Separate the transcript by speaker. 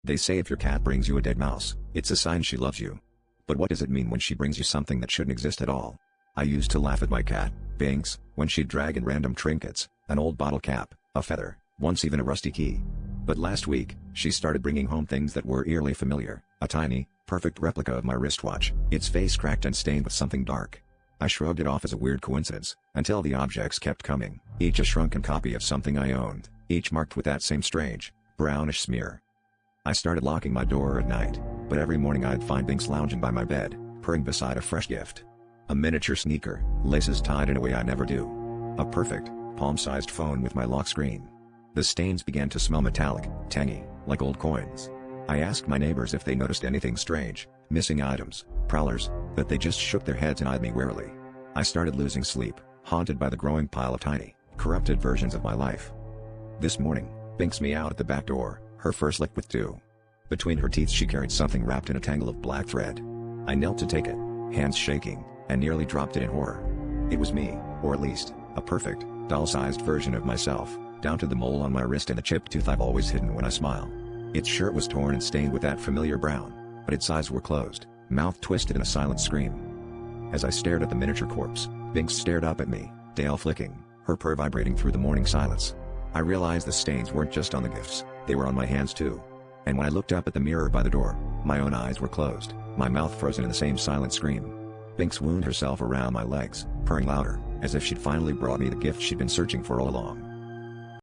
Speaker 1: They say if your cat brings you a dead mouse, it's a sign she loves you. But what does it mean when she brings you something that shouldn't exist at all? I used to laugh at my cat, Binks, when she'd drag in random trinkets, an old bottle cap, a feather, once even a rusty key. But last week, she started bringing home things that were eerily familiar, a tiny, perfect replica of my wristwatch, its face cracked and stained with something dark. I shrugged it off as a weird coincidence, until the objects kept coming, each a shrunken copy of something I owned, each marked with that same strange, brownish smear. I started locking my door at night, but every morning I'd find Binks lounging by my bed, purring beside a fresh gift. A miniature sneaker, laces tied in a way I never do. A perfect, palm-sized phone with my lock screen. The stains began to smell metallic, tangy, like old coins. I asked my neighbors if they noticed anything strange, missing items, prowlers, but they just shook their heads and eyed me warily. I started losing sleep, haunted by the growing pile of tiny, corrupted versions of my life. This morning, Binks meowed at the back door, her fur slick with dew. Between her teeth she carried something wrapped in a tangle of black thread. I knelt to take it, hands shaking, and nearly dropped it in horror. It was me, or at least, a perfect, doll-sized version of myself, down to the mole on my wrist and the chipped tooth I've always hidden when I smile. Its shirt was torn and stained with that familiar brown, but its eyes were closed, mouth twisted in a silent scream. As I stared at the miniature corpse, Binks stared up at me, tail flicking, her purr vibrating through the morning silence. I realized the stains weren't just on the gifts, they were on my hands too. And when I looked up at the mirror by the door, my own eyes were closed, my mouth frozen in the same silent scream. Binks wound herself around my legs, purring louder, as if she'd finally brought me the gift she'd been searching for all along.